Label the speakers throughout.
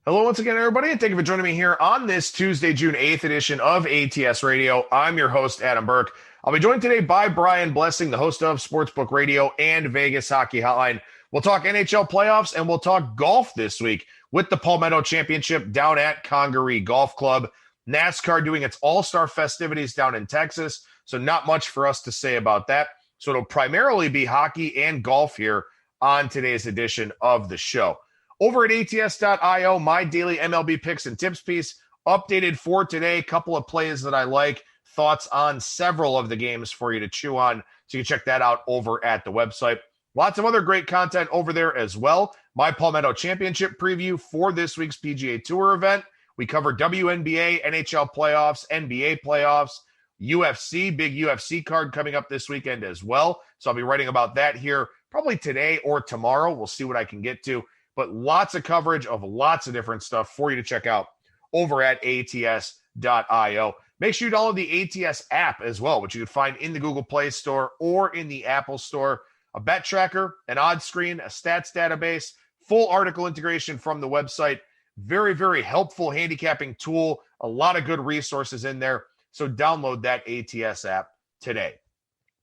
Speaker 1: Hello once again, everybody, and thank you for joining me here on this Tuesday, June 8th edition of ATS Radio. I'm your host, Adam Burke. I'll be joined today by Brian Blessing, the host of Sportsbook Radio and Vegas Hockey Hotline. We'll talk NHL playoffs and we'll talk golf this week with the Palmetto Championship down at Congaree Golf Club. NASCAR doing its all-star festivities down in Texas, so not much for us to say about that. So it'll primarily be hockey and golf here on today's edition of the show. Over at ATS.io, my daily MLB picks and tips piece, updated for today. Couple of plays that I like, thoughts on several of the games for you to chew on. So you can check that out over at the website. Lots of other great content over there as well. My Palmetto Championship preview for this week's PGA Tour event. We cover WNBA, NHL playoffs, NBA playoffs, UFC, big UFC card coming up this weekend as well. So I'll be writing about that here probably today or tomorrow. We'll see what I can get to. But lots of coverage of lots of different stuff for you to check out over at ATS.io. Make sure you download the ATS app as well, which you can find in the Google Play Store or in the Apple Store. A bet tracker, an odds screen, a stats database, full article integration from the website. Very, very helpful handicapping tool. A lot of good resources in there. So download that ATS app today.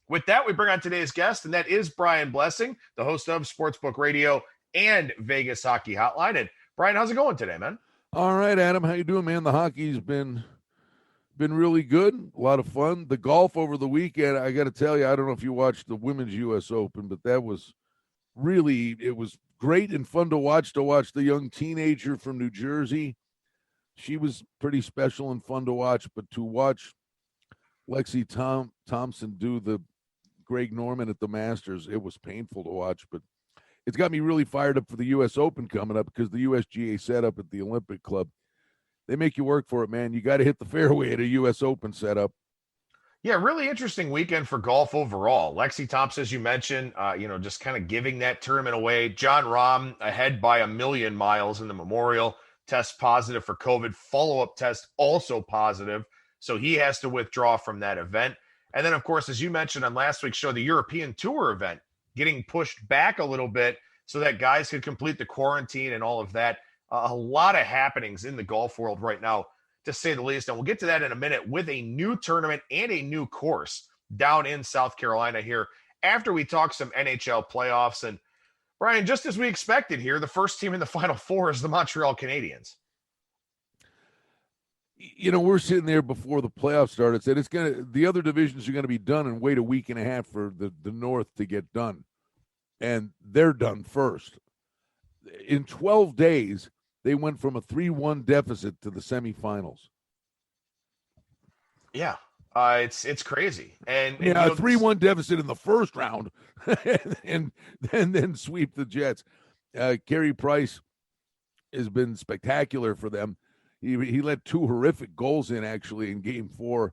Speaker 1: With that, we bring on today's guest, and that is Brian Blessing, the host of Sportsbook Radio and Vegas Hockey Hotline. And Brian, how's it going today, man?
Speaker 2: All right, Adam, how you doing, man? The hockey's been really good, a lot of fun. The golf over the weekend, I got to tell you, I don't know if you watched the Women's U.S. Open, but that was really, it was great and fun to watch the young teenager from New Jersey. She was pretty special and fun to watch, but to watch Lexi Thompson do the Greg Norman at the Masters, it was painful to watch, but it's got me really fired up for the U.S. Open coming up because the USGA setup at the Olympic Club, they make you work for it, man. You got to hit the fairway at a U.S. Open setup.
Speaker 1: Yeah, really interesting weekend for golf overall. Lexi Thompson, as you mentioned, just kind of giving that tournament away. John Rahm ahead by a million miles in the Memorial, test positive for COVID, follow-up test also positive. So he has to withdraw from that event. And then, of course, as you mentioned on last week's show, the European Tour event getting pushed back a little bit so that guys could complete the quarantine and all of that. A lot of happenings in the golf world right now, to say the least. And we'll get to that in a minute with a new tournament and a new course down in South Carolina here after we talk some NHL playoffs. And Brian, just as we expected here, the first team in the Final Four is the Montreal Canadiens.
Speaker 2: You know, we're sitting there before the playoffs started, said the other divisions are going to be done and wait a week and a half for the North to get done. And they're done first. In 12 days, they went from a 3-1 deficit to the semifinals.
Speaker 1: Yeah, it's crazy. And
Speaker 2: a 3-1 deficit in the first round and then sweep the Jets. Carey Price has been spectacular for them. He let two horrific goals in, actually, in Game 4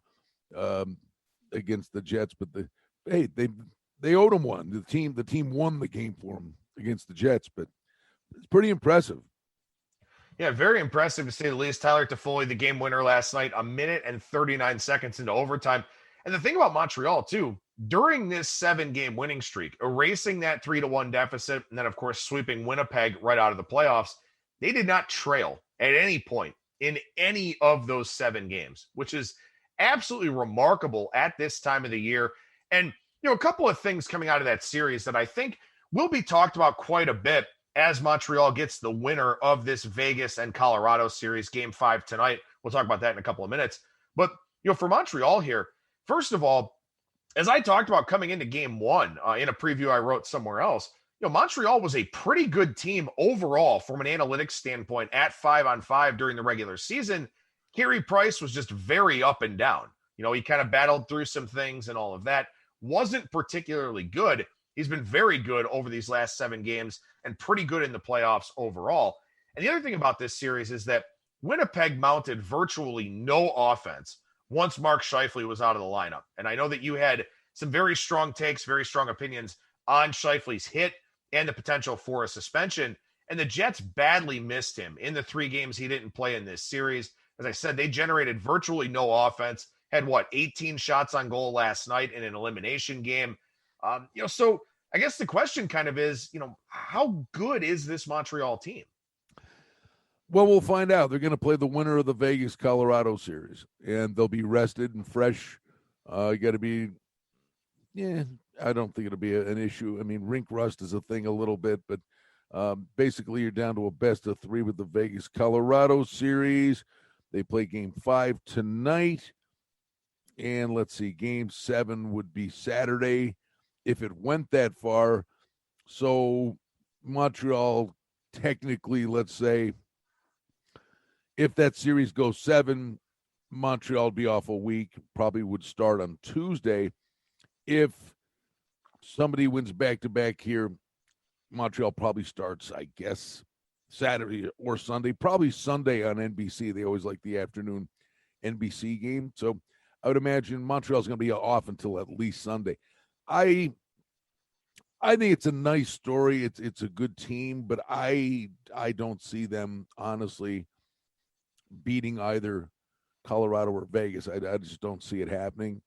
Speaker 2: against the Jets. But they owed him one. The team won the game for him against the Jets. But it's pretty impressive.
Speaker 1: Yeah, very impressive to say the least. Tyler Toffoli, the game winner last night, 1 minute and 39 seconds into overtime. And the thing about Montreal, too, during this 7-game winning streak, erasing that 3-1 deficit, and then, of course, sweeping Winnipeg right out of the playoffs, they did not trail at any point in any of those 7 games, which is absolutely remarkable at this time of the year. And, a couple of things coming out of that series that I think will be talked about quite a bit as Montreal gets the winner of this Vegas and Colorado series, Game 5 tonight. We'll talk about that in a couple of minutes. But, for Montreal here, first of all, as I talked about coming into Game 1 in a preview I wrote somewhere else, Montreal was a pretty good team overall from an analytics standpoint at 5-on-5 during the regular season. Carey Price was just very up and down. He kind of battled through some things and all of that. Wasn't particularly good. He's been very good over these last 7 games and pretty good in the playoffs overall. And the other thing about this series is that Winnipeg mounted virtually no offense once Mark Scheifele was out of the lineup. And I know that you had some very strong takes, very strong opinions on Scheifele's hit and the potential for a suspension. And the Jets badly missed him in the 3 games he didn't play in this series. As I said, they generated virtually no offense, had 18 shots on goal last night in an elimination game. So I guess the question kind of is, how good is this Montreal team?
Speaker 2: Well, we'll find out. They're going to play the winner of the Vegas-Colorado series, and they'll be rested and fresh. You got to be, I don't think it'll be an issue. I mean, rink rust is a thing a little bit, but basically you're down to a best of 3 with the Vegas-Colorado series. They play Game 5 tonight, and let's see, Game 7 would be Saturday if it went that far. So Montreal, technically, let's say, if that series goes 7, Montreal would be off a week, probably would start on Tuesday. If somebody wins back-to-back here, Montreal probably starts, I guess, Saturday or Sunday, probably Sunday on NBC. They always like the afternoon NBC game. So I would imagine Montreal's going to be off until at least Sunday. I think it's a nice story. It's a good team, but I don't see them, honestly, beating either Colorado or Vegas. I just don't see it happening.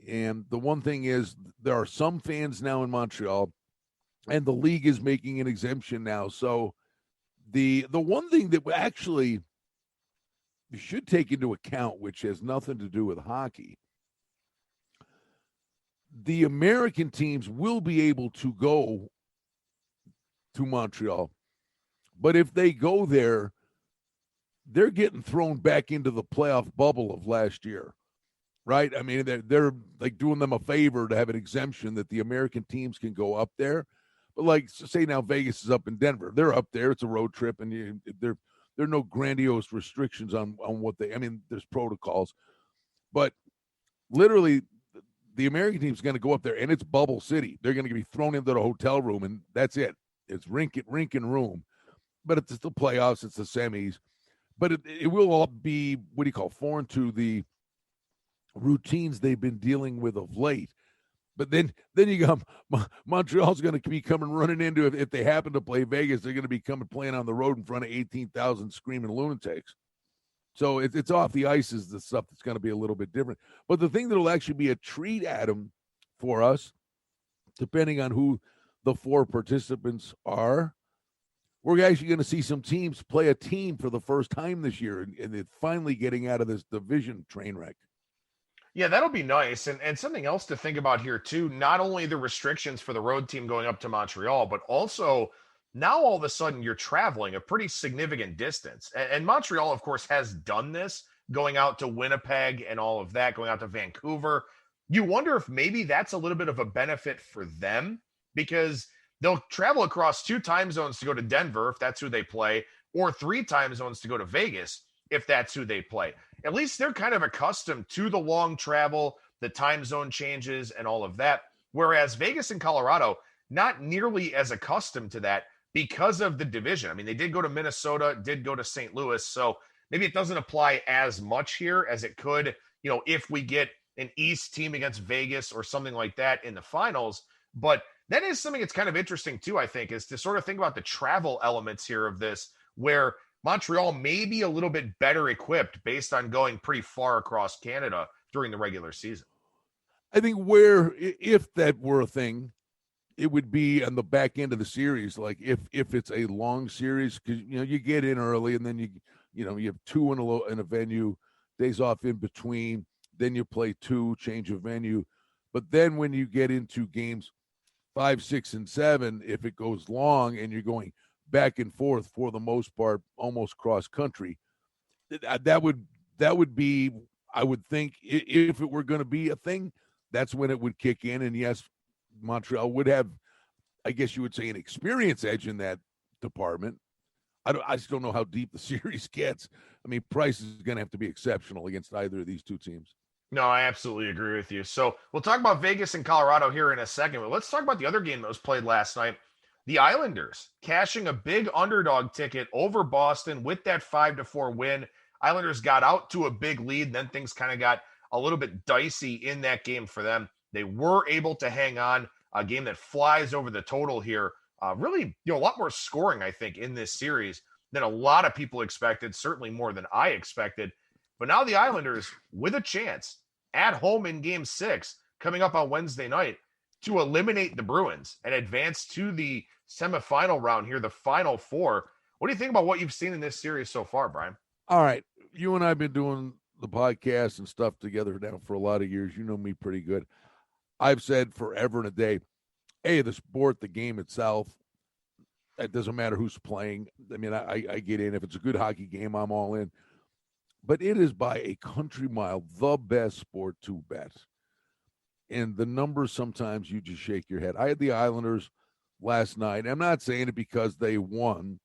Speaker 2: And the one thing is, there are some fans now in Montreal, and the league is making an exemption now. So the one thing that actually you should take into account, which has nothing to do with hockey, the American teams will be able to go to Montreal, but if they go there, they're getting thrown back into the playoff bubble of last year, right? I mean, they're like doing them a favor to have an exemption that the American teams can go up there. But like, say now Vegas is up in Denver, they're up there. It's a road trip, and there are no grandiose restrictions on what I mean, there's protocols, but literally the American team's going to go up there, and it's bubble city. They're going to be thrown into the hotel room, and that's it. It's rink and room. But it's the playoffs, it's the semis. But it will all be, foreign to the routines they've been dealing with of late. But then you come, Montreal's going to be coming running into, if they happen to play Vegas, they're going to be playing on the road in front of 18,000 screaming lunatics. So it's off the ice is the stuff that's going to be a little bit different. But the thing that will actually be a treat, Adam, for us, depending on who the 4 participants are, we're actually going to see some teams play a team for the first time this year, and it's finally getting out of this division train wreck.
Speaker 1: Yeah, that'll be nice. And something else to think about here, too, not only the restrictions for the road team going up to Montreal, but also now all of a sudden you're traveling a pretty significant distance. And Montreal, of course, has done this, going out to Winnipeg and all of that, going out to Vancouver. You wonder if maybe that's a little bit of a benefit for them, because they'll travel across 2 time zones to go to Denver, if that's who they play, or 3 time zones to go to Vegas, if that's who they play. At least they're kind of accustomed to the long travel, the time zone changes, and all of that. Whereas Vegas and Colorado, not nearly as accustomed to that because of the division. I mean, they did go to Minnesota, did go to St. Louis, so maybe it doesn't apply as much here as it could, if we get an East team against Vegas or something like that in the finals. But that is something that's kind of interesting too, I think, is to sort of think about the travel elements here of this, where Montreal may be a little bit better equipped based on going pretty far across Canada during the regular season.
Speaker 2: I think if that were a thing, it would be on the back end of the series. Like if it's a long series, because you get in early, and then you have 2 in a venue, days off in between, then you play 2, change of venue. But then when you get into games 5, 6, and 7, if it goes long and you're going back and forth for the most part, almost cross country, that would be, I would think, if it were going to be a thing, that's when it would kick in. And yes, Montreal would have, I guess you would say, an experience edge in that department. I just don't know how deep the series gets. I mean, Price is going to have to be exceptional against either of these 2 teams.
Speaker 1: No, I absolutely agree with you. So we'll talk about Vegas and Colorado here in a second, but let's talk about the other game that was played last night. The Islanders cashing a big underdog ticket over Boston with that 5-4 win. Islanders got out to a big lead, then things kind of got a little bit dicey in that game for them. They were able to hang on, a game that flies over the total here. Really, a lot more scoring, I think, in this series than a lot of people expected, certainly more than I expected. But now the Islanders with a chance at home in Game 6 coming up on Wednesday night to eliminate the Bruins and advance to the semifinal round here, the Final Four. What do you think about what you've seen in this series so far, Brian?
Speaker 2: All right. You and I have been doing the podcast and stuff together now for a lot of years. You know me pretty good. I've said forever and a day, hey, the sport, the game itself, it doesn't matter who's playing. I mean, I get in. If it's a good hockey game, I'm all in. But it is by a country mile the best sport to bet. And the numbers, sometimes you just shake your head. I had the Islanders last night. I'm not saying it because they won,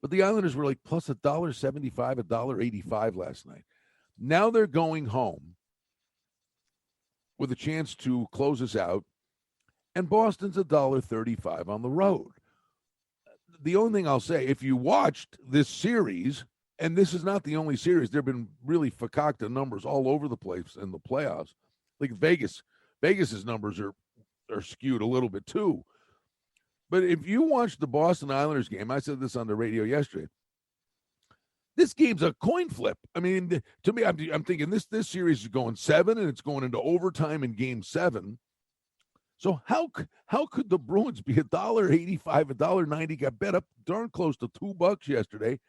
Speaker 2: but the Islanders were like plus $1.75, $1.85 last night. Now they're going home with a chance to close us out, and Boston's $1.35 on the road. The only thing I'll say, if you watched this series, and this is not the only series, there have been really fakakta numbers all over the place in the playoffs. Like Vegas's numbers are skewed a little bit too. But if you watch the Boston Islanders game, I said this on the radio yesterday, this game's a coin flip. I mean, to me, I'm thinking this series is going 7, and it's going into overtime in Game 7. So how could the Bruins be $1.85, $1.90? Got bet up darn close to $2 yesterday.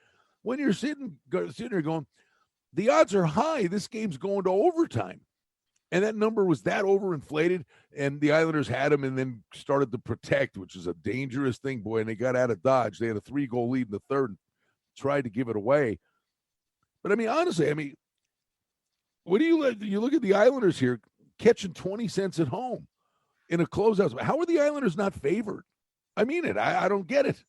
Speaker 2: When you're sitting there going, the odds are high. This game's going to overtime, and that number was that overinflated. And the Islanders had them, and then started to protect, which is a dangerous thing, boy. And they got out of dodge. They had a 3-goal lead in the third, and tried to give it away. But I mean, honestly, what do you look at the Islanders here catching 20 cents at home in a closeout? How are the Islanders not favored? I mean it. I don't get it.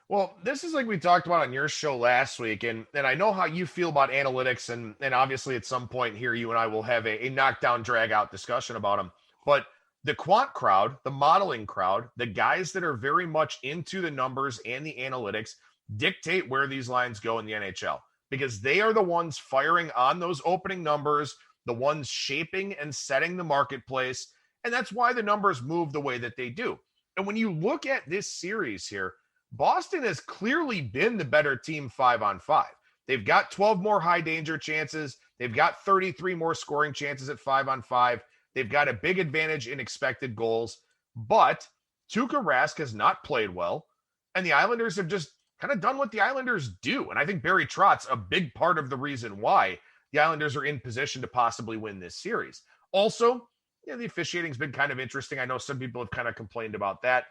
Speaker 1: Well, this is like we talked about on your show last week, and I know how you feel about analytics, and obviously at some point here, you and I will have a knockdown, drag-out discussion about them. But the quant crowd, the modeling crowd, the guys that are very much into the numbers and the analytics dictate where these lines go in the NHL, because they are the ones firing on those opening numbers, the ones shaping and setting the marketplace, and that's why the numbers move the way that they do. And when you look at this series here, Boston has clearly been the better team 5-on-5. They've got 12 more high danger chances. They've got 33 more scoring chances at 5-on-5. They've got a big advantage in expected goals. But Tuukka Rask has not played well, and the Islanders have just kind of done what the Islanders do. And I think Barry Trott's a big part of the reason why the Islanders are in position to possibly win this series. Also, the officiating's been kind of interesting. I know some people have kind of complained about that.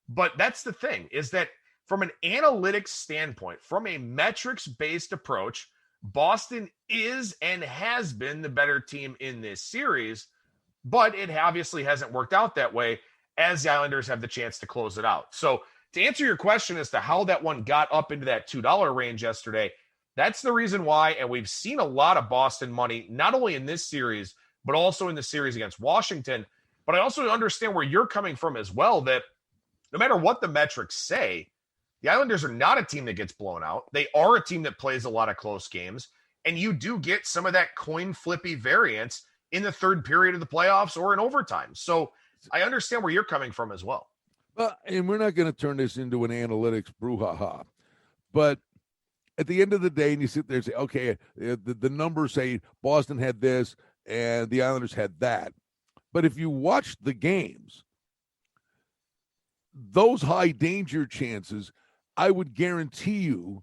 Speaker 1: But that's the thing, is that from an analytics standpoint, from a metrics-based approach, Boston is and has been the better team in this series, but it obviously hasn't worked out that way, as the Islanders have the chance to close it out. So to answer your question as to how that one got up into that $2 range yesterday, that's the reason why, and we've seen a lot of Boston money, not only in this series, but also in the series against Washington. But I also understand where you're coming from as well, that no matter what the metrics say, the Islanders are not a team that gets blown out. They are a team that plays a lot of close games, and you do get some of that coin flippy variance in the third period of the playoffs or in overtime. So I understand where you're coming from as well.
Speaker 2: Well, and we're not going to turn this into an analytics brouhaha, but at the end of the day, and you sit there and say, okay, the numbers say Boston had this and the Islanders had that. But if you watch the games, those high danger chances, I would guarantee you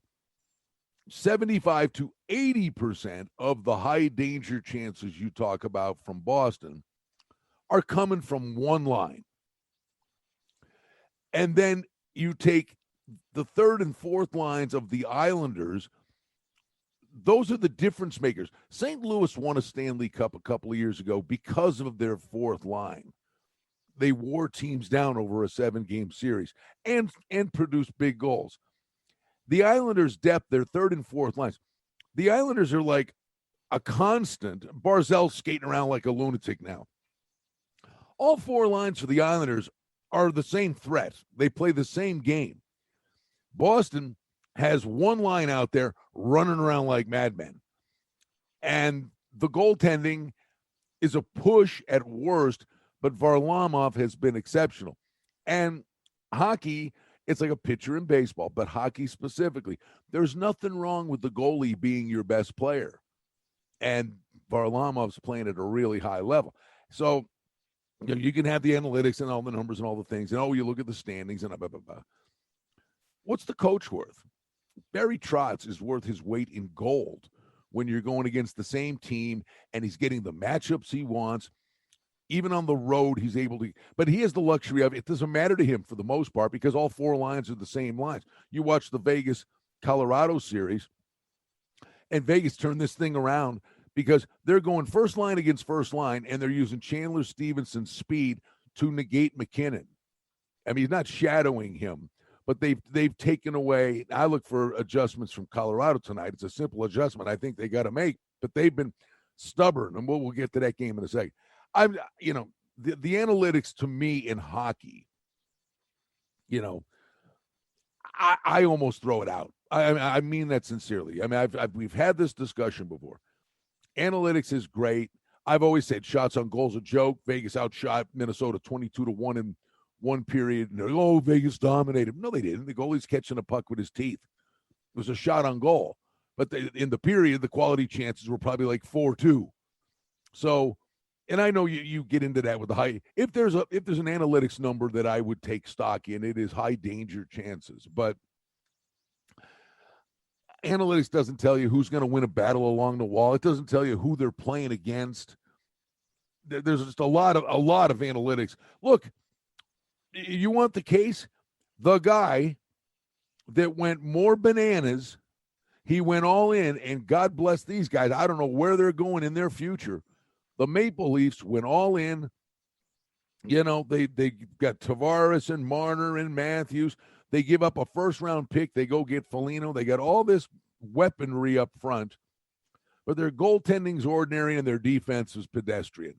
Speaker 2: 75 to 80% of the high danger chances you talk about from Boston are coming from one line. And then you take the third and fourth lines of the Islanders. Those are the difference makers. St. Louis won a Stanley Cup a couple of years ago because of their fourth line. They wore teams down over a 7-game series and produced big goals. The Islanders' depth, their third and fourth lines, the Islanders are like a constant. Barzell's skating around like a lunatic now. All four lines for the Islanders are the same threat. They play the same game. Boston has one line out there running around like madmen. And the goaltending is a push at worst, but Varlamov has been exceptional. And hockey, it's like a pitcher in baseball, but hockey specifically, there's nothing wrong with the goalie being your best player. And Varlamov's playing at a really high level. So, you can have the analytics and all the numbers and all the things. And, you look at the standings and blah, blah, blah. what's the coach worth? Barry Trotz is worth his weight in gold when you're going against the same team and he's getting the matchups he wants. Even on the road, he's able to, but he has the luxury of it doesn't matter to him for the most part because all four lines are the same lines. You watch the Vegas Colorado series, and Vegas turned this thing around because they're going first line against first line, and they're using Chandler Stevenson's speed to negate McKinnon. I mean, he's not shadowing him, but they've taken away. I look for adjustments from Colorado tonight. It's a simple adjustment I think they got to make, but they've been stubborn, and we'll get to that game in a second. The analytics to me in hockey, I almost throw it out. I mean that sincerely. I mean, we've had this discussion before. Analytics is great. I've always said shots on goal's a joke. Vegas outshot Minnesota 22-1 in one period. And they're like, oh, Vegas dominated. No, they didn't. The goalie's catching a puck with his teeth. It was a shot on goal. But in the period, the quality chances were probably like 4-2. So, and I know you get into that with the high. If there's an analytics number that I would take stock in, it is high danger chances. But analytics doesn't tell you who's going to win a battle along the wall. It doesn't tell you who they're playing against. There's just a lot of analytics. Look, you want the case? The guy that went more bananas, he went all in, and God bless these guys. I don't know where they're going in their future. The Maple Leafs went all in. They got Tavares and Marner and Matthews. They give up a first-round pick. They go get Foligno. They got all this weaponry up front, but their goaltending's ordinary and their defense is pedestrian.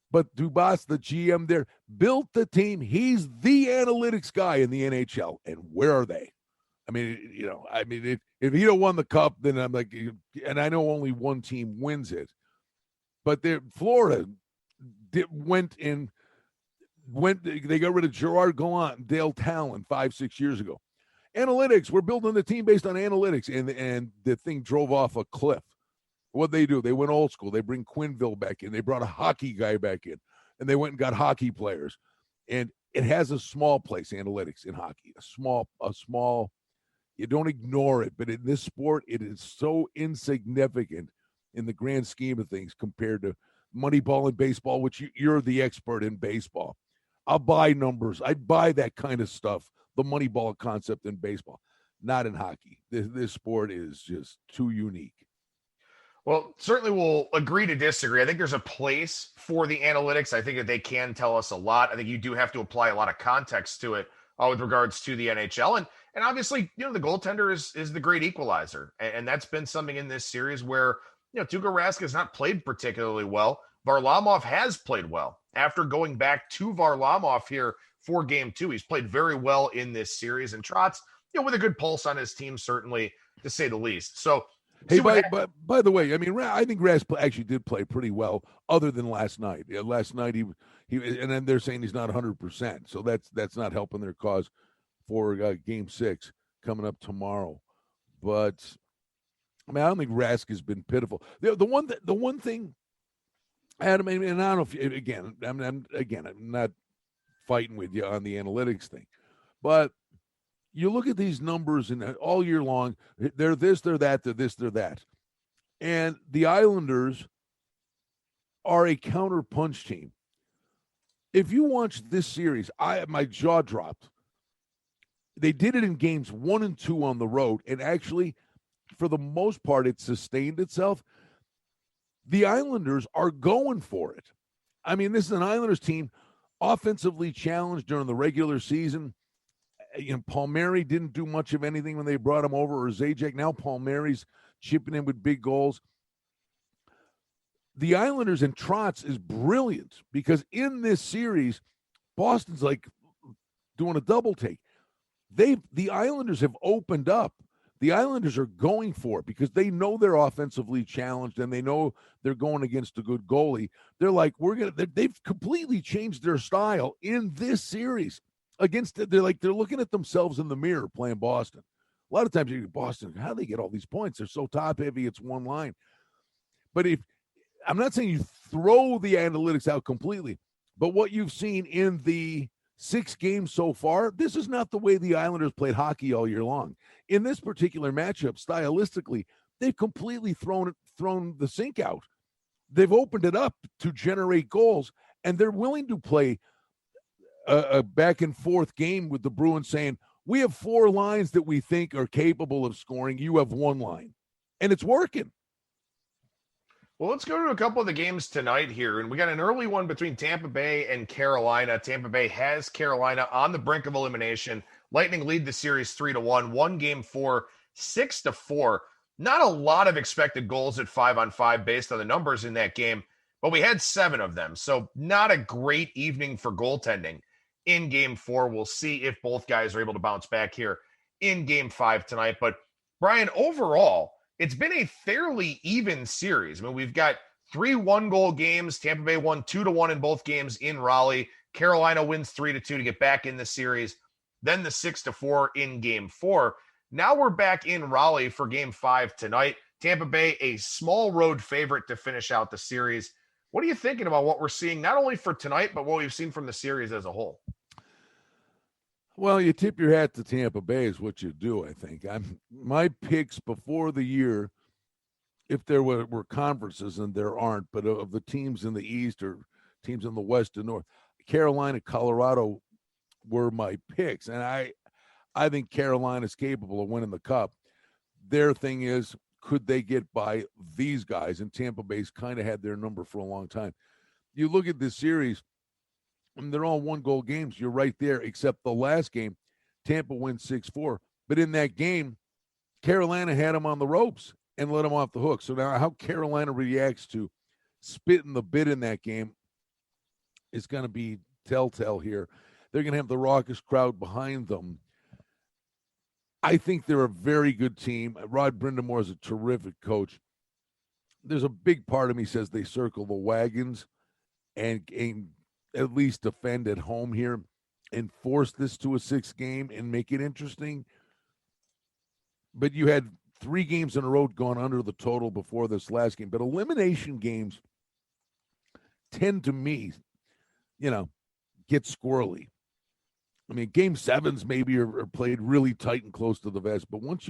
Speaker 2: But Dubas, the GM there, built the team. He's the analytics guy in the NHL. And where are they? I mean, if he don't won the cup, then I'm like, and I know only one team wins it. But Florida they got rid of Gerard Gallant and Dale Talon 5-6 years ago. Analytics, we're building the team based on analytics, and the thing drove off a cliff. What'd they do? They went old school. They bring Quinville back in. They brought a hockey guy back in, and they went and got hockey players. And it has a small place, analytics in hockey, a small, you don't ignore it, but in this sport, it is so insignificant in the grand scheme of things compared to Moneyball in baseball, which you're the expert in baseball. I'll buy numbers. I'd buy that kind of stuff, the Moneyball concept in baseball, not in hockey. This sport is just too unique.
Speaker 1: Well, certainly we'll agree to disagree. I think there's a place for the analytics. I think that they can tell us a lot. I think you do have to apply a lot of context to it with regards to the NHL. And obviously, the goaltender is the great equalizer. And that's been something in this series where, Tuukka Rask has not played particularly well. Varlamov has played well. After going back to Varlamov here for game 2, he's played very well in this series. And Trotz, with a good pulse on his team, certainly, to say the least. So,
Speaker 2: hey, by the way, I mean, I think Rask actually did play pretty well, other than last night. Last night he and then they're saying he's not 100%, so that's not helping their cause for Game 6 coming up tomorrow. But I mean, I don't think Rask has been pitiful. The one thing, Adam, and I don't know if I'm not fighting with you on the analytics thing, but you look at these numbers and all year long, they're this, they're that, they're this, they're that. And the Islanders are a counter-punch team. If you watch this series, my jaw dropped. They did it in games 1 and 2 on the road, and actually, for the most part, it sustained itself. The Islanders are going for it. I mean, this is an Islanders team offensively challenged during the regular season. Palmieri didn't do much of anything when they brought him over, or Zajac. Now Palmieri's chipping in with big goals. The Islanders and Trotz is brilliant because in this series, Boston's like doing a double take. The Islanders have opened up. The Islanders are going for it because they know they're offensively challenged and they know they're going against a good goalie. They're like, they've completely changed their style in this series. They're looking at themselves in the mirror playing Boston. A lot of times you go, Boston, how do they get all these points? They're so top heavy, it's one line. But I'm not saying you throw the analytics out completely, but what you've seen in the 6 games so far, this is not the way the Islanders played hockey all year long. In this particular matchup, stylistically, they've completely thrown the sink out. They've opened it up to generate goals, and they're willing to play a back and forth game with the Bruins saying, we have 4 lines that we think are capable of scoring. You have 1 line, and it's working.
Speaker 1: Well, let's go to a couple of the games tonight here. And we got an early one between Tampa Bay and Carolina. Tampa Bay has Carolina on the brink of elimination. Lightning lead the series 3-1, won game 4, 6-4. Not a lot of expected goals at 5-on-5 based on the numbers in that game, but we had 7 of them. So not a great evening for goaltending in game 4. We'll see if both guys are able to bounce back here in game 5 tonight. But Brian, overall, it's been a fairly even series. I mean, we've got 3 one-goal games. Tampa Bay won 2-1 in both games in Raleigh. Carolina wins 3-2 to get back in the series. Then the 6-4 in game 4. Now we're back in Raleigh for game 5 tonight. Tampa Bay, a small road favorite to finish out the series. What are you thinking about what we're seeing, not only for tonight, but what we've seen from the series as a whole?
Speaker 2: Well, you tip your hat to Tampa Bay is what you do, I think. My picks before the year, if there were conferences, and there aren't, but of the teams in the East or teams in the West and North, Carolina, Colorado were my picks. And I think Carolina's capable of winning the Cup. Their thing is, could they get by these guys? And Tampa Bay's kind of had their number for a long time. You look at this series, and they're all 1-goal games. You're right there, except the last game, Tampa wins 6-4. But in that game, Carolina had them on the ropes and let them off the hook. So now how Carolina reacts to spitting the bit in that game is going to be telltale here. They're going to have the raucous crowd behind them. I think they're a very good team. Rod Brind'Amour is a terrific coach. There's a big part of me says they circle the wagons and at least defend at home here and force this to a 6th game and make it interesting. But you had 3 games in a row gone under the total before this last game. But elimination games tend to me, get squirrely. I mean, game 7s maybe are played really tight and close to the vest. But once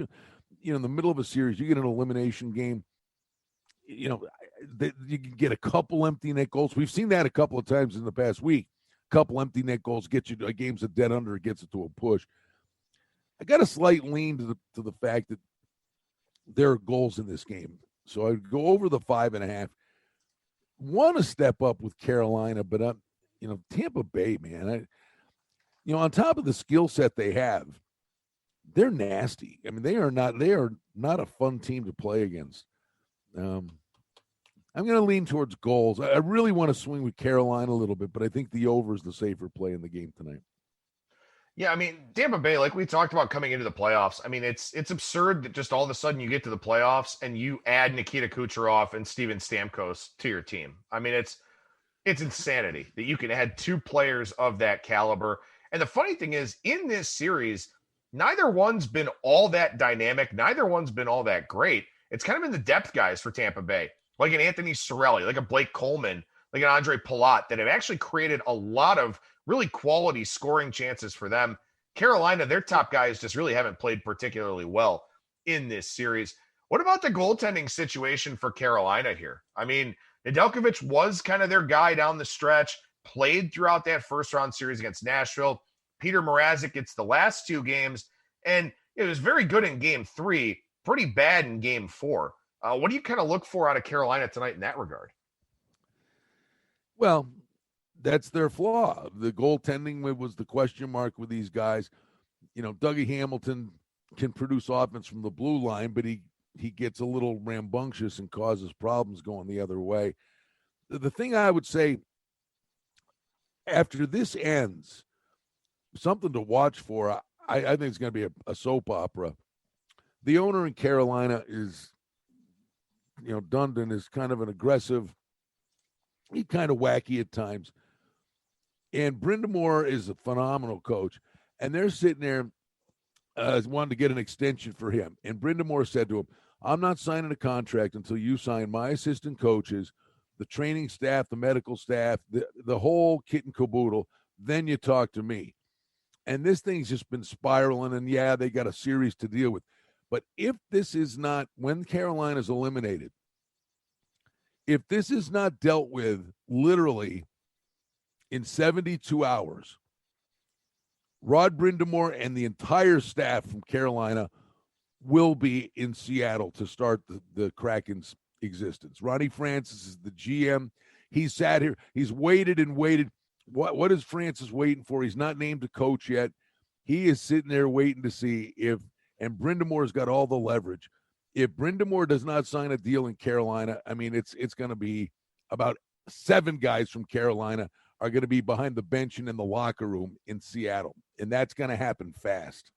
Speaker 2: in the middle of a series, you get an elimination game, you can get a couple empty net goals. We've seen that a couple of times in the past week. A couple empty net goals get you a game's a dead under, it gets it to a push. I got a slight lean to the fact that there are goals in this game. So I'd go over the 5.5. Want to step up with Carolina, but Tampa Bay, man, on top of the skill set they have, they're nasty. I mean, they are not a fun team to play against. I'm going to lean towards goals. I really want to swing with Carolina a little bit, but I think the over is the safer play in the game tonight.
Speaker 1: Yeah, I mean, Tampa Bay, like we talked about coming into the playoffs, I mean, it's absurd that just all of a sudden you get to the playoffs and you add Nikita Kucherov and Steven Stamkos to your team. I mean, it's insanity that you can add 2 players of that caliber. And the funny thing is, in this series, neither one's been all that dynamic. Neither one's been all that great. It's kind of been the depth guys for Tampa Bay, like an Anthony Cirelli, like a Blake Coleman, like an Andre Palat, that have actually created a lot of really quality scoring chances for them. Carolina, their top guys just really haven't played particularly well in this series. What about the goaltending situation for Carolina here? I mean, Nedeljkovic was kind of their guy down the stretch, played throughout that first-round series against Nashville. Peter Mrazek gets the last 2 games, and it was very good in game 3, pretty bad in game 4. What do you kind of look for out of Carolina tonight in that regard?
Speaker 2: Well, that's their flaw. The goaltending was the question mark with these guys. Dougie Hamilton can produce offense from the blue line, but he gets a little rambunctious and causes problems going the other way. The thing I would say, after this ends, something to watch for, I think it's going to be a soap opera. The owner in Carolina is, Dundon is kind of an aggressive, he's kind of wacky at times. And Brind'Amour is a phenomenal coach. And they're sitting there wanting to get an extension for him. And Brind'Amour said to him, I'm not signing a contract until you sign my assistant coaches, the training staff, the medical staff, the whole kit and caboodle. then you talk to me. And this thing's just been spiraling, and yeah, they got a series to deal with. But if this is not, when Carolina's eliminated, if this is not dealt with literally in 72 hours, Rod Brind'Amour and the entire staff from Carolina will be in Seattle to start the Kraken's existence. Ronnie Francis is the GM. He sat here. He's waited and waited. What is Francis waiting for? He's not named a coach yet. He is sitting there waiting to see if, and Brind'Amour's got all the leverage. If Brind'Amour does not sign a deal in Carolina, I mean, it's going to be about 7 guys from Carolina are going to be behind the bench and in the locker room in Seattle, and that's going to happen fast.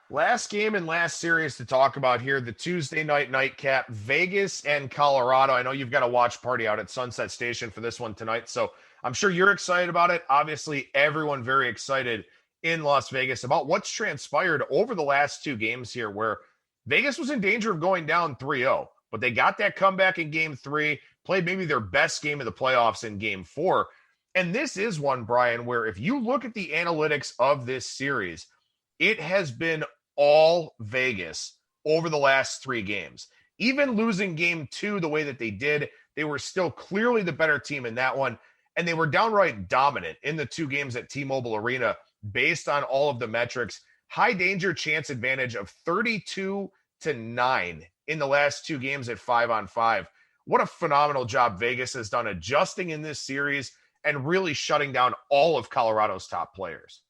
Speaker 1: Last game and last series to talk about here, the Tuesday night nightcap, Vegas and Colorado. I know you've got a watch party out at Sunset Station for this one tonight, so I'm sure you're excited about it. Obviously, everyone very excited in Las Vegas about what's transpired over the last 2 games here, where Vegas was in danger of going down 3-0, but they got that comeback in Game 3, played maybe their best game of the playoffs in Game 4. And this is one, Brian, where if you look at the analytics of this series, it has been all Vegas over the last 3 games. Even losing Game 2 the way that they did, they were still clearly the better team in that one, and they were downright dominant in the 2 games at T-Mobile Arena based on all of the metrics. High danger chance advantage of 32-9 in the last 2 games at 5-on-5. What a phenomenal job Vegas has done adjusting in this series and really shutting down all of Colorado's top players.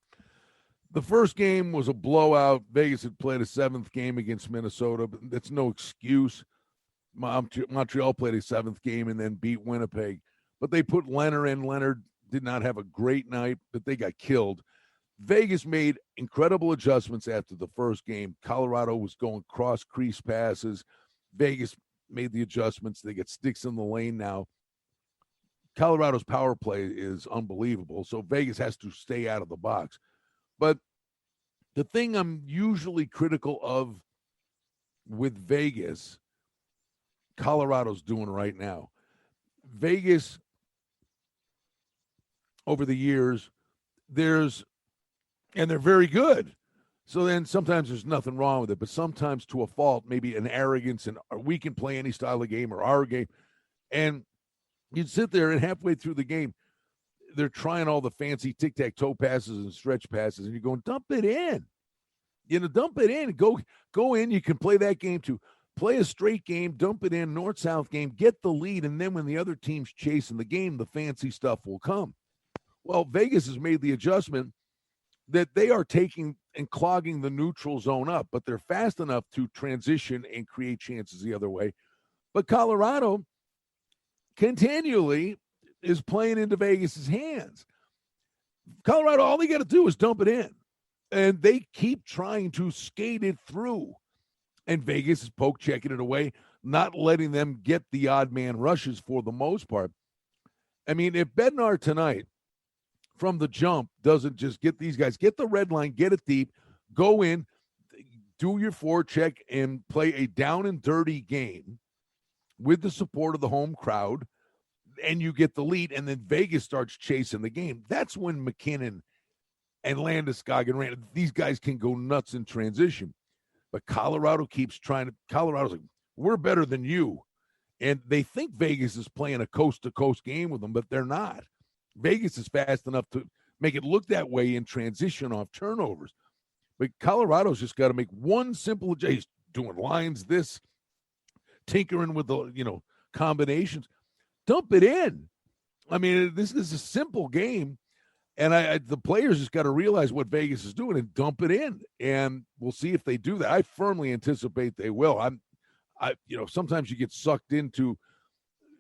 Speaker 2: The first game was a blowout. Vegas had played a 7th game against Minnesota, but that's no excuse. Montreal played a 7th game and then beat Winnipeg. But they put Leonard in. Leonard did not have a great night, but they got killed. Vegas made incredible adjustments after the first game. Colorado was going cross-crease passes. Vegas made the adjustments. They get sticks in the lane now. Colorado's power play is unbelievable, so Vegas has to stay out of the box. But the thing I'm usually critical of with Vegas, Colorado's doing right now. Vegas, over the years, they're very good. So then sometimes there's nothing wrong with it, but sometimes to a fault, maybe an arrogance, and we can play any style of game or our game. And you'd sit there and halfway through the game, they're trying all the fancy tic-tac-toe passes and stretch passes, and you're going, dump it in. Dump it in. Go in. You can play that game too. Play a straight game, dump it in, north-south game, get the lead, and then when the other team's chasing the game, the fancy stuff will come. Well, Vegas has made the adjustment that they are taking and clogging the neutral zone up, but they're fast enough to transition and create chances the other way. But Colorado continually is playing into Vegas's hands. Colorado, all they got to do is dump it in, and they keep trying to skate it through. And Vegas is poke checking it away, not letting them get the odd man rushes for the most part. I mean, if Bednar tonight from the jump doesn't just get these guys, get the red line, get it deep, go in, do your forecheck, and play a down and dirty game with the support of the home crowd, and you get the lead, and then Vegas starts chasing the game. That's when McKinnon and Landeskog and Rand, these guys can go nuts in transition. But Colorado keeps trying to, Colorado's like, we're better than you. And they think Vegas is playing a coast-to-coast game with them, but they're not. Vegas is fast enough to make it look that way in transition off turnovers. But Colorado's just got to make one simple adjustment. He's doing lines, this, tinkering with the, combinations. Dump it in. I mean, this is a simple game, and the players just got to realize what Vegas is doing and dump it in, and we'll see if they do that. I firmly anticipate they will. Sometimes you get sucked into,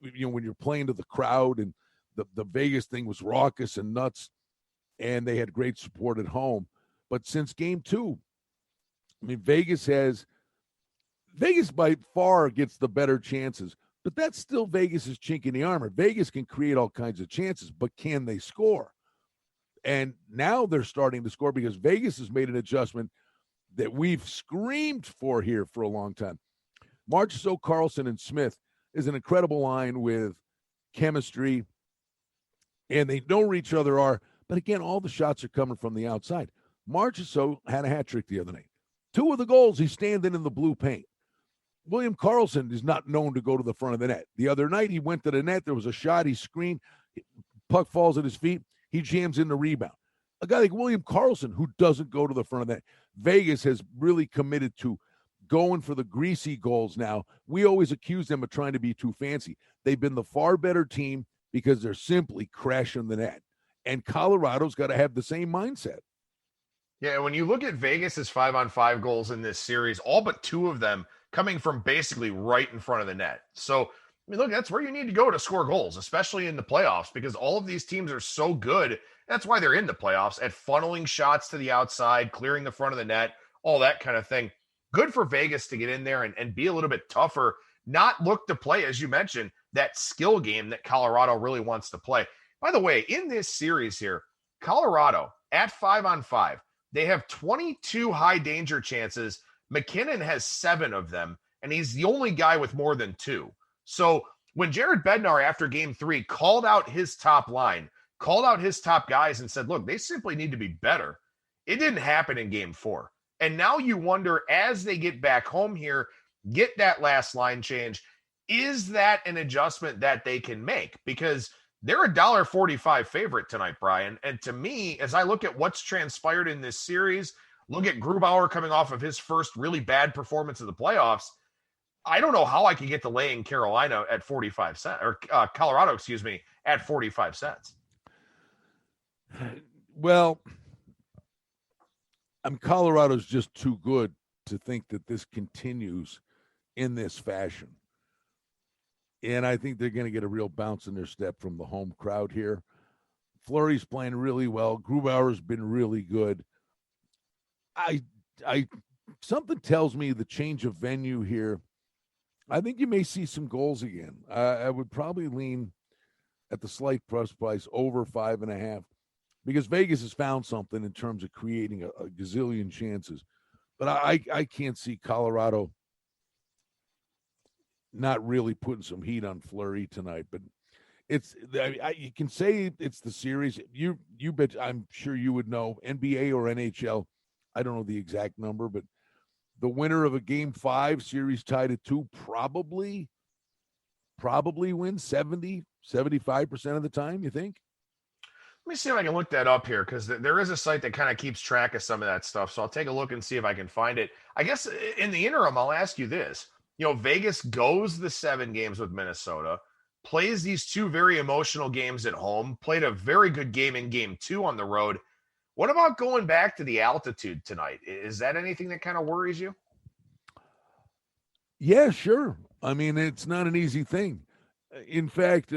Speaker 2: when you're playing to the crowd, and the Vegas thing was raucous and nuts, and they had great support at home. But since Game 2, I mean, Vegas by far gets the better chances. But that's still Vegas's chink in the armor. Vegas can create all kinds of chances, but can they score? And now they're starting to score because Vegas has made an adjustment that we've screamed for here for a long time. Marchessault, Carlson, and Smith is an incredible line with chemistry, and they know where each other are, But again, all the shots are coming from the outside. Marchessault had a hat trick the other night. 2 of the goals, he's standing in the blue paint. William Karlsson is not known to go to the front of the net. The other night, he went to the net. There was a shot. He screened. Puck falls at his feet. He jams in the rebound. A guy like William Karlsson, who doesn't go to the front of the net. Vegas has really committed to going for the greasy goals now. We always accuse them of trying to be too fancy. They've been the far better team because they're simply crashing the net. And Colorado's got to have the same mindset.
Speaker 1: Yeah, when you look at Vegas's 5-on-5 goals in this series, all but 2 of them coming from basically right in front of the net. So, I mean, look, that's where you need to go to score goals, especially in the playoffs, because all of these teams are so good. That's why they're in the playoffs, at funneling shots to the outside, clearing the front of the net, all that kind of thing. Good for Vegas to get in there and be a little bit tougher, not look to play, as you mentioned, that skill game that Colorado really wants to play. By the way, in this series here, Colorado at 5-on-5, they have 22 high danger chances. McKinnon has 7 of them, and he's the only guy with more than 2. So when Jared Bednar after game 3 called out his top line, called out his top guys and said, look, they simply need to be better, it didn't happen in game 4. And now you wonder, as they get back home here, get that last line change, is that an adjustment that they can make? Because they're a $1.45 favorite tonight, Brian. And to me, as I look at what's transpired in this series, look at Grubauer coming off of his first really bad performance of the playoffs, I don't know how I could get the lay in Carolina at 45 cents, or Colorado, at 45 cents.
Speaker 2: Well, Colorado's just too good to think that this continues in this fashion. And I think they're going to get a real bounce in their step from the home crowd here. Fleury's playing really well. Grubauer's been really good. Something tells me the change of venue here, I think you may see some goals again. I would probably lean at the slight plus price over 5.5 because Vegas has found something in terms of creating a gazillion chances. But I can't see Colorado not really putting some heat on Fleury tonight. But you can say it's the series. You bet. I'm sure you would know, NBA or NHL. I don't know the exact number, but the winner of a game 5 series tied at 2 probably wins 75% of the time, you think?
Speaker 1: Let me see if I can look that up here, because there is a site that kind of keeps track of some of that stuff. So I'll take a look and see if I can find it. I guess in the interim, I'll ask you this. You know, Vegas goes the 7 games with Minnesota, plays these 2 very emotional games at home, played a very good game in game 2 on the road. What about going back to the altitude tonight? Is that anything that kind of worries you?
Speaker 2: Yeah, sure. I mean, it's not an easy thing. In fact,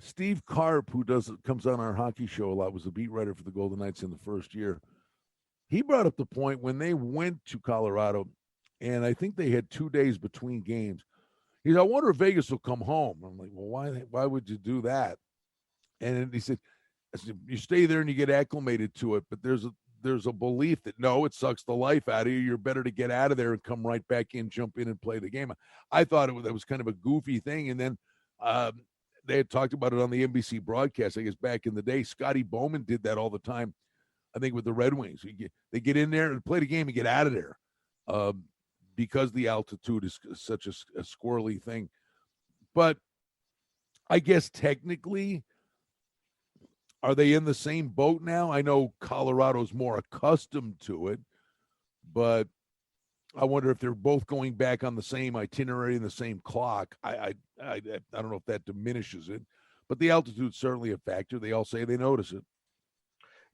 Speaker 2: Steve Karp, who comes on our hockey show a lot, was the beat writer for the Golden Knights in the first year. He brought up the point when they went to Colorado, and I think they had 2 days between games. He said, I wonder if Vegas will come home. I'm like, well, why would you do that? And he said, you stay there and you get acclimated to it, but there's a belief that, no, it sucks the life out of you. You're better to get out of there and come right back in, jump in and play the game. I thought that was kind of a goofy thing. And then they had talked about it on the NBC broadcast, I guess, back in the day. Scotty Bowman did that all the time, I think, with the Red Wings. They get in there and play the game and get out of there because the altitude is such a squirrely thing. But I guess technically, are they in the same boat now? I know Colorado's more accustomed to it, but I wonder if they're both going back on the same itinerary and the same clock. I don't know if that diminishes it, but the altitude's certainly a factor. They all say they notice it.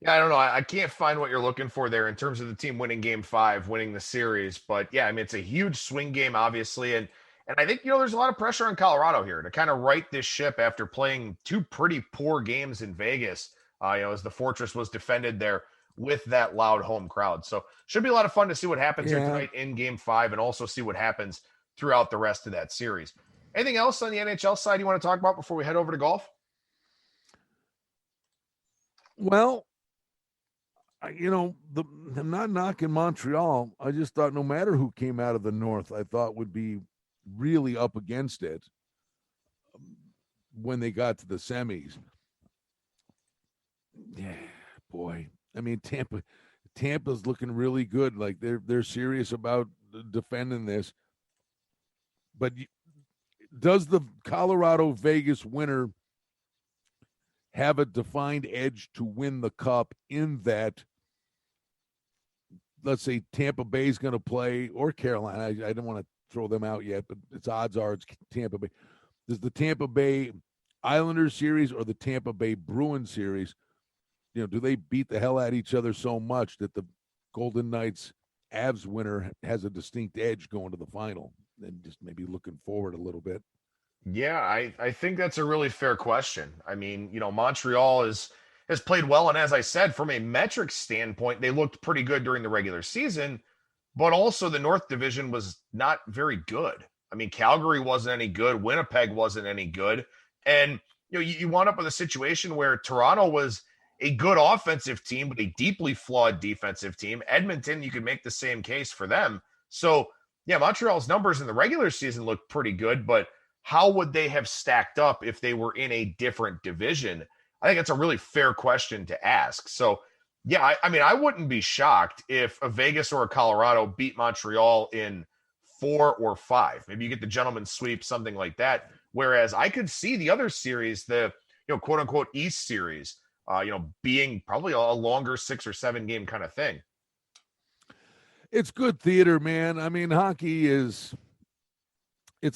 Speaker 1: Yeah, I don't know. I can't find what you're looking for there in terms of the team winning game 5, winning the series. But yeah, I mean, it's a huge swing game, obviously. And I think, there's a lot of pressure on Colorado here to kind of right this ship after playing 2 pretty poor games in Vegas, as the Fortress was defended there with that loud home crowd. So should be a lot of fun to see what happens here tonight in game 5 and also see what happens throughout the rest of that series. Anything else on the NHL side you want to talk about before we head over to golf?
Speaker 2: Well, I'm not knocking Montreal. I just thought no matter who came out of the North, I thought would be really up against it when they got to the semis. Yeah, boy. I mean, Tampa's looking really good. Like they're serious about defending this. But does the Colorado Vegas winner have a defined edge to win the cup in that, let's say Tampa Bay is going to play, or Carolina? I don't want to throw them out yet, but its odds are it's Tampa Bay. Does the Tampa Bay Islanders series or the Tampa Bay Bruins series, do they beat the hell out of each other so much that the Golden Knights Avs winner has a distinct edge going to the final? And just maybe looking forward a little bit.
Speaker 1: Yeah, I think that's a really fair question. I mean, Montreal has played well, and as I said, from a metric standpoint, they looked pretty good during the regular season, but also the North Division was not very good. I mean, Calgary wasn't any good, Winnipeg wasn't any good, and you wound up with a situation where Toronto was a good offensive team, but a deeply flawed defensive team. Edmonton, you could make the same case for them. So, yeah, Montreal's numbers in the regular season looked pretty good, but how would they have stacked up if they were in a different division? I think that's a really fair question to ask. So, yeah, I mean, I wouldn't be shocked if a Vegas or a Colorado beat Montreal in 4 or 5. Maybe you get the gentleman's sweep, something like that. Whereas I could see the other series, the quote unquote East series, being probably a longer 6 or 7 game kind of thing.
Speaker 2: It's good theater, man. I mean, hockey it's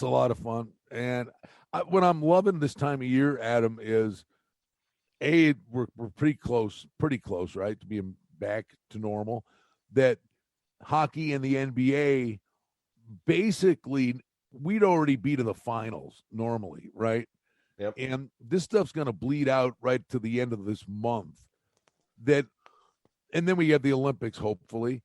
Speaker 2: a lot of fun. And what I'm loving this time of year, Adam, is we're pretty close, right, to being back to normal. That hockey and the NBA, basically, we'd already be to the finals normally, right?
Speaker 1: Yep.
Speaker 2: And this stuff's going to bleed out right to the end of this month. And then we have the Olympics, hopefully.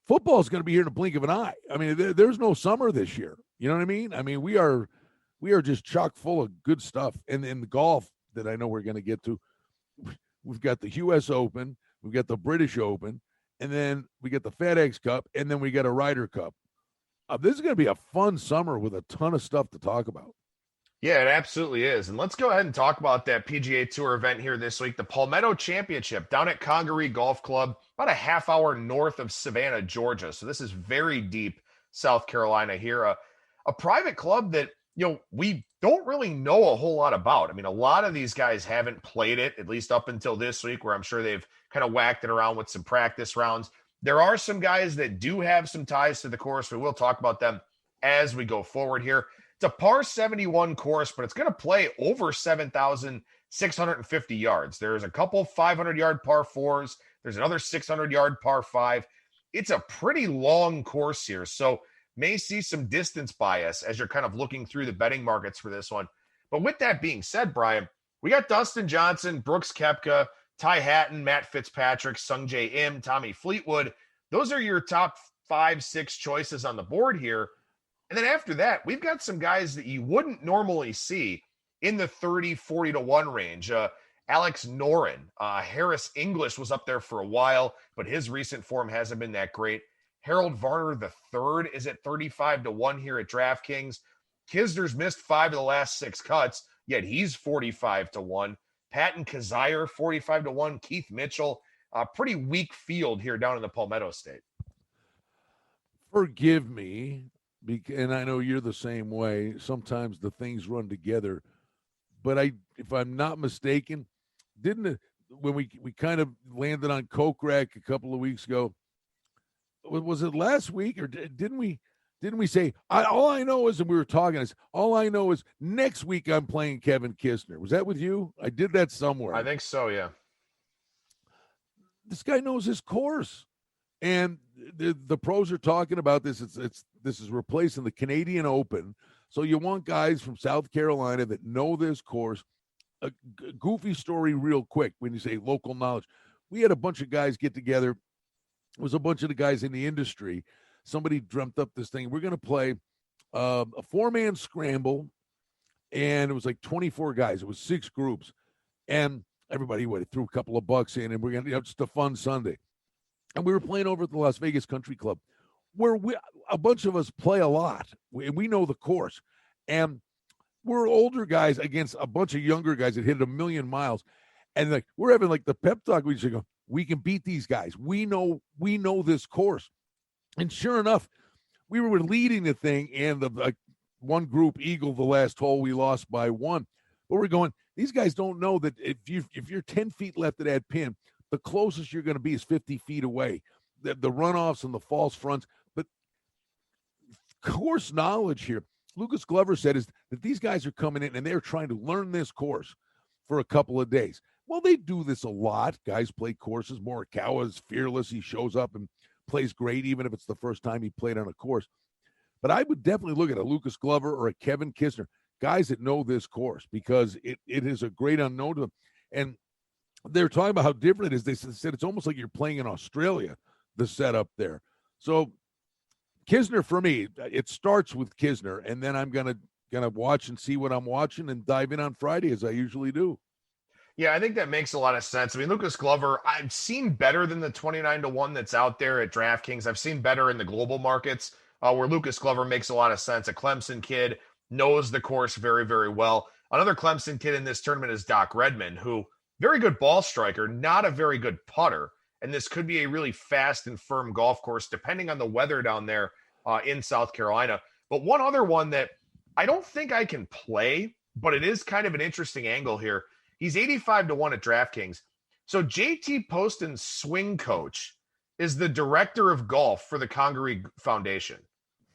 Speaker 2: Football's going to be here in the blink of an eye. I mean, there's no summer this year. You know what I mean? I mean, we are just chock full of good stuff. And in the golf that I know we're going to get to, we've got the U.S. Open, we've got the British Open, and then we get the FedEx Cup, and then we get a Ryder Cup. This is going to be a fun summer with a ton of stuff to talk about.
Speaker 1: Yeah, it absolutely is. And let's go ahead and talk about that PGA Tour event here this week, the Palmetto Championship down at Congaree Golf Club, about a half hour north of Savannah, Georgia. So this is very deep South Carolina here. A private club that, we don't really know a whole lot about. I mean, a lot of these guys haven't played it, at least up until this week, where I'm sure they've kind of whacked it around with some practice rounds. There are some guys that do have some ties to the course. We will talk about them as we go forward here. It's a par 71 course, but it's going to play over 7,650 yards. There's a couple 500-yard par 4s. There's another 600-yard par 5. It's a pretty long course here, so may see some distance bias as you're kind of looking through the betting markets for this one. But with that being said, Brian, we got Dustin Johnson, Brooks Koepka, Ty Hatton, Matt Fitzpatrick, Sungjae Im, Tommy Fleetwood. Those are your top 5-6 choices on the board here. And then after that, we've got some guys that you wouldn't normally see in the 30, 40 to 1 range. Alex Noren, Harris English was up there for a while, but his recent form hasn't been that great. Harold Varner III is at 35 to 1 here at DraftKings. Kisner's missed 5 of the last 6 cuts, yet he's 45 to 1. Patton Kazire, 45 to 1. Keith Mitchell, pretty weak field here down in the Palmetto State.
Speaker 2: Forgive me, and I know you're the same way. Sometimes the things run together. But if I'm not mistaken, when we kind of landed on Kokrak a couple of weeks ago, was it last week or didn't we say all I know is, and we were talking, all I know is next week I'm playing Kevin Kisner. Was that with you? I did that somewhere.
Speaker 1: I think so, yeah.
Speaker 2: This guy knows his course. And the pros are talking about this. This is replacing the Canadian Open. So you want guys from South Carolina that know this course. A goofy story real quick when you say local knowledge. We had a bunch of guys get together. It was a bunch of the guys in the industry. Somebody dreamt up this thing. We're going to play a 4-man scramble, and it was like 24 guys. It was 6 groups. And everybody threw a couple of bucks in, and we're going to just a fun Sunday. And we were playing over at the Las Vegas Country Club, where a bunch of us play a lot. We know the course. And we're older guys against a bunch of younger guys that hit 1,000,000 miles. And like we're having like the pep talk, we should go, we can beat these guys. We know this course. And sure enough, we were leading the thing, and the one group eagle the last hole, we lost by 1. But we're going, these guys don't know that if you're 10 feet left of that pin, the closest you're going to be is 50 feet away. The runoffs and the false fronts. But course knowledge here, Lucas Glover said, is that these guys are coming in and they're trying to learn this course for a couple of days. Well, they do this a lot. Guys play courses. Morikawa is fearless. He shows up and plays great, even if it's the first time he played on a course. But I would definitely look at a Lucas Glover or a Kevin Kisner, guys that know this course, because it is a great unknown to them. And they're talking about how different it is. They said it's almost like you're playing in Australia, the setup there. So Kisner, for me, it starts with Kisner, and then I'm gonna watch and see what I'm watching and dive in on Friday as I usually do.
Speaker 1: Yeah, I think that makes a lot of sense. I mean, Lucas Glover, I've seen better than the 29-1 that's out there at DraftKings. I've seen better in the global markets where Lucas Glover makes a lot of sense. A Clemson kid, knows the course very, very well. Another Clemson kid in this tournament is Doc Redman, who very good ball striker, not a very good putter. And this could be a really fast and firm golf course, depending on the weather down there in South Carolina. But one other one that I don't think I can play, but it is kind of an interesting angle here. He's 85-1 at DraftKings. So JT Poston's swing coach is the director of golf for the Congaree Foundation.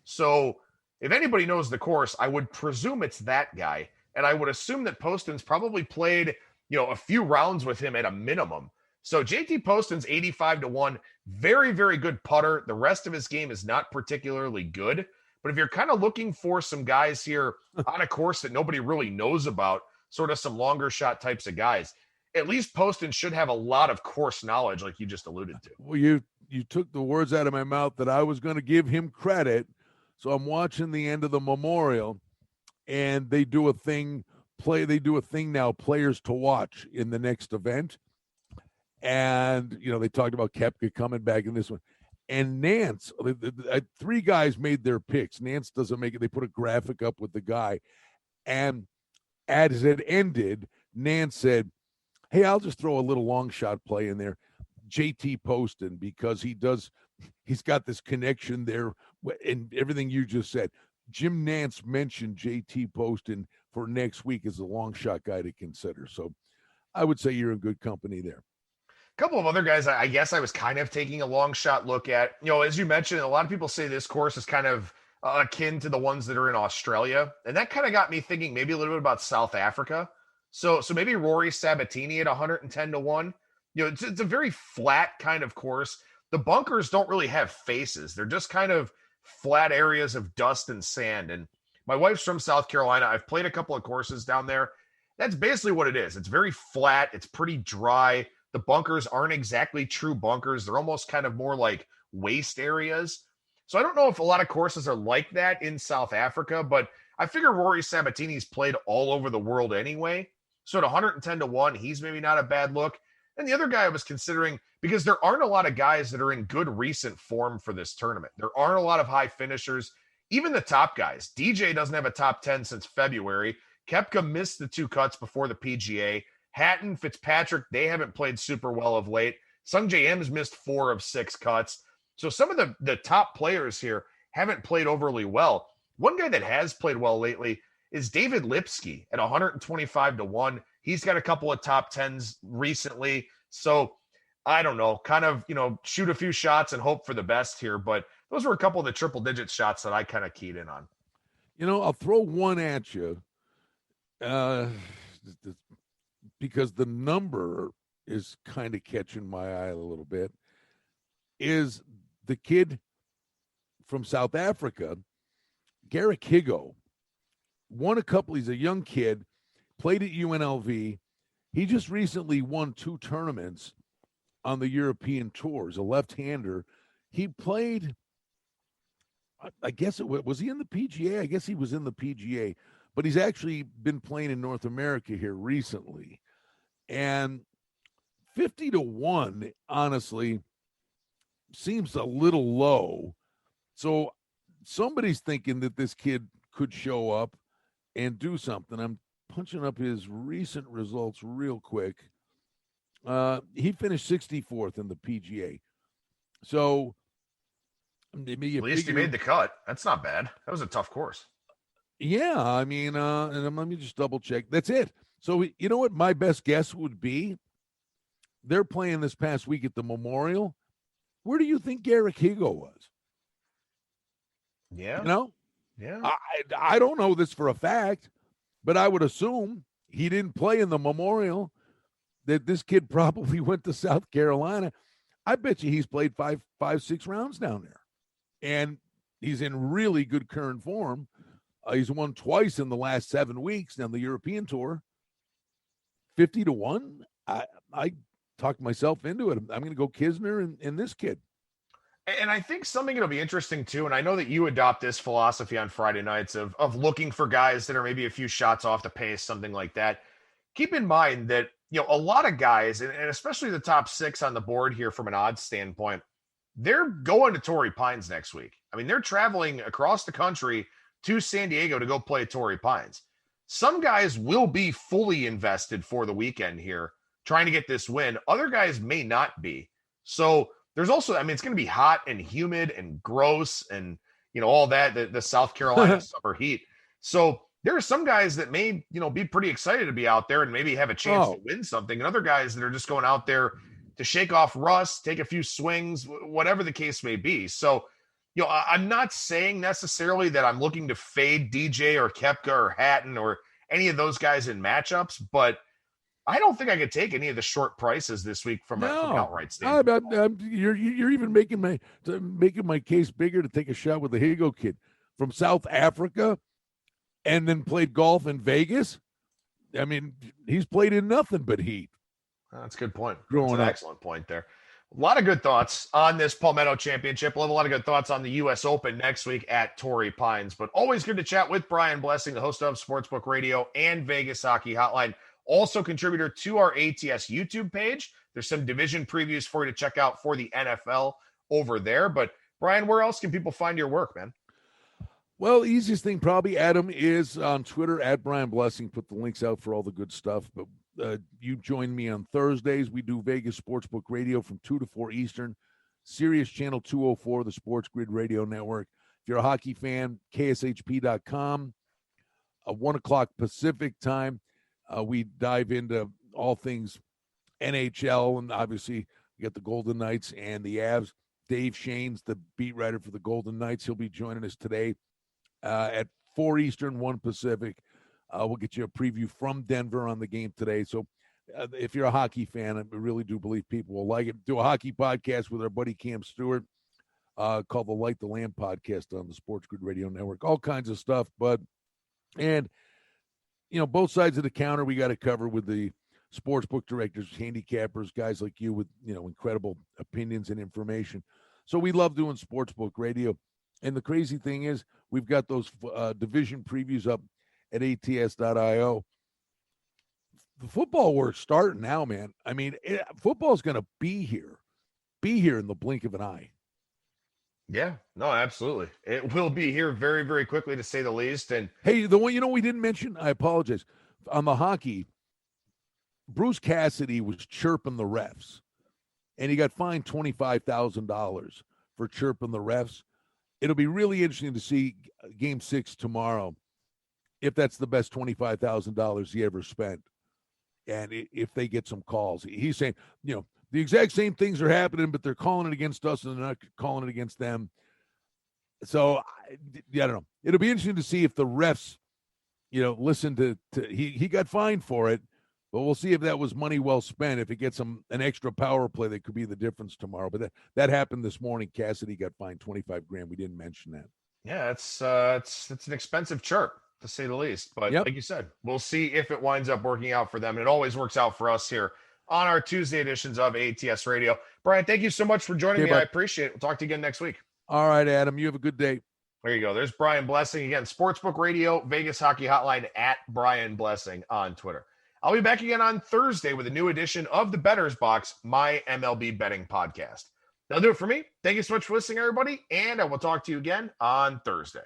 Speaker 1: So if anybody knows the course, I would presume it's that guy. And I would assume that Poston's probably played, a few rounds with him at a minimum. So JT Poston's 85-1, very, very good putter. The rest of his game is not particularly good. But if you're kind of looking for some guys here on a course that nobody really knows about, sort of some longer shot types of guys, at least Poston should have a lot of course knowledge, like you just alluded to.
Speaker 2: Well, you took the words out of my mouth that I was going to give him credit. So I'm watching the end of the Memorial, and they do a thing now, players to watch in the next event. And, they talked about Koepka coming back in this one. And Nance, 3 guys made their picks. Nance doesn't make it. They put a graphic up with the guy. And as it ended, Nance said, hey, I'll just throw a little long shot play in there. JT Poston, because he's got this connection there and everything you just said. Jim Nance mentioned JT Poston for next week as a long shot guy to consider. So I would say you're in good company there.
Speaker 1: A couple of other guys I guess I was kind of taking a long shot look at. As you mentioned, a lot of people say this course is kind of akin to the ones that are in Australia. And that kind of got me thinking maybe a little bit about South Africa. So maybe Rory Sabatini at 110-1. It's a very flat kind of course. The bunkers don't really have faces. They're just kind of flat areas of dust and sand. And my wife's from South Carolina. I've played a couple of courses down there. That's basically what it is. It's very flat. It's pretty dry. The bunkers aren't exactly true bunkers. They're almost kind of more like waste areas. So I don't know if a lot of courses are like that in South Africa, but I figure Rory Sabatini's played all over the world anyway. So at 110-1, he's maybe not a bad look. And the other guy I was considering, because there aren't a lot of guys that are in good recent form for this tournament. There aren't a lot of high finishers. Even the top guys. DJ doesn't have a top 10 since February. Koepka missed the 2 cuts before the PGA. Hatton, Fitzpatrick, they haven't played super well of late. Sungjae Im's missed 4 of 6 cuts. So some of the top players here haven't played overly well. One guy that has played well lately is David Lipsky at 125-1. He's got a couple of top 10s recently. So I don't know, kind of, shoot a few shots and hope for the best here. But those were a couple of the triple digit shots that I kind of keyed in on.
Speaker 2: I'll throw one at you because the number is kind of catching my eye a little bit. Is the kid from South Africa, Garrick Higo, he's a young kid, played at UNLV. He just recently won 2 tournaments on the European tours, a left-hander. He played, I guess was he in the PGA? I guess he was in the PGA, but he's actually been playing in North America here recently. And 50-1, honestly, seems a little low. So somebody's thinking that this kid could show up and do something. I'm punching up his recent results real quick. He finished 64th in the PGA. So
Speaker 1: at least he made the cut. That's not bad. That was a tough course.
Speaker 2: Yeah, I mean, and let me just double check. That's it. So you know what my best guess would be? They're playing this past week at the Memorial. Where do you think Garrick Higo was?
Speaker 1: Yeah.
Speaker 2: You know?
Speaker 1: Yeah.
Speaker 2: I don't know this for a fact, but I would assume he didn't play in the Memorial, that this kid probably went to South Carolina. I bet you he's played five, 6 rounds down there. And he's in really good current form. He's won twice in the last 7 weeks on the European Tour. 50-1. I talked myself into it. I'm going to go Kisner and this kid.
Speaker 1: And I think something that'll be interesting too, and I know that you adopt this philosophy on Friday nights of looking for guys that are maybe a few shots off the pace, something like that. Keep in mind that, a lot of guys, and especially the top 6 on the board here from an odds standpoint, they're going to Torrey Pines next week. I mean, they're traveling across the country to San Diego to go play Torrey Pines. Some guys will be fully invested for the weekend here, trying to get this win. Other guys may not be. So there's also, I mean, it's going to be hot and humid and gross and, all that, the South Carolina summer heat. So there are some guys that may, be pretty excited to be out there and maybe have a chance to win something. And other guys that are just going out there to shake off rust, take a few swings, whatever the case may be. So, I'm not saying necessarily that I'm looking to fade DJ or Koepka or Hatton or any of those guys in matchups, but I don't think I could take any of the short prices this week from an outright standpoint.
Speaker 2: You're even making my case bigger to take a shot with the Higo kid from South Africa and then played golf in Vegas. I mean, he's played in nothing but heat.
Speaker 1: That's a good point. That's an excellent point there. A lot of good thoughts on this Palmetto Championship. We'll have a lot of good thoughts on the U.S. Open next week at Torrey Pines. But always good to chat with Brian Blessing, the host of Sportsbook Radio and Vegas Hockey Hotline. Also contributor to our ATS YouTube page. There's some division previews for you to check out for the NFL over there. But, Brian, where else can people find your work, man?
Speaker 2: Well, easiest thing probably, Adam, is on Twitter, at Brian Blessing. Put the links out for all the good stuff. But you join me on Thursdays. We do Vegas Sportsbook Radio from 2 to 4 Eastern. Sirius Channel 204, the Sports Grid Radio Network. If you're a hockey fan, KSHP.com. 1 o'clock Pacific time. We dive into all things NHL, and obviously we got the Golden Knights and the Avs. Dave Shane's the beat writer for the Golden Knights. He'll be joining us today at 4 Eastern, 1 Pacific. We'll get you a preview from Denver on the game today. So if you're a hockey fan, I really do believe people will like it. Do a hockey podcast with our buddy Cam Stewart called the Light the Lamp podcast on the Sports Grid Radio Network. All kinds of stuff. Both sides of the counter we got to cover with the sportsbook directors, handicappers, guys like you with, incredible opinions and information. So we love doing sportsbook radio. And the crazy thing is we've got those division previews up at ATS.io. The football work's starting now, man. I mean, football's going to be here in the blink of an eye.
Speaker 1: Yeah, no, absolutely. It will be here very, very quickly, to say the least. And
Speaker 2: hey, the one we didn't mention, I apologize. On the hockey, Bruce Cassidy was chirping the refs, and he got fined $25,000 for chirping the refs. It'll be really interesting to see Game 6 tomorrow, if that's the best $25,000 he ever spent, and if they get some calls. He's saying, the exact same things are happening, but they're calling it against us and they're not calling it against them. So, I don't know. It'll be interesting to see if the refs, listen to he got fined for it, but we'll see if that was money well spent, if it gets an extra power play that could be the difference tomorrow. But that happened this morning. Cassidy got fined $25,000. We didn't mention that.
Speaker 1: Yeah, it's an expensive chirp, to say the least. But Like you said, we'll see if it winds up working out for them. And it always works out for us here on our Tuesday editions of ATS Radio. Brian, thank you so much for joining me. Bye. I appreciate it. We'll talk to you again next week.
Speaker 2: All right, Adam. You have a good day.
Speaker 1: There you go. There's Brian Blessing again. Sportsbook Radio, Vegas Hockey Hotline, at Brian Blessing on Twitter. I'll be back again on Thursday with a new edition of the Bettor's Box, my MLB betting podcast. That'll do it for me. Thank you so much for listening, everybody, and I will talk to you again on Thursday.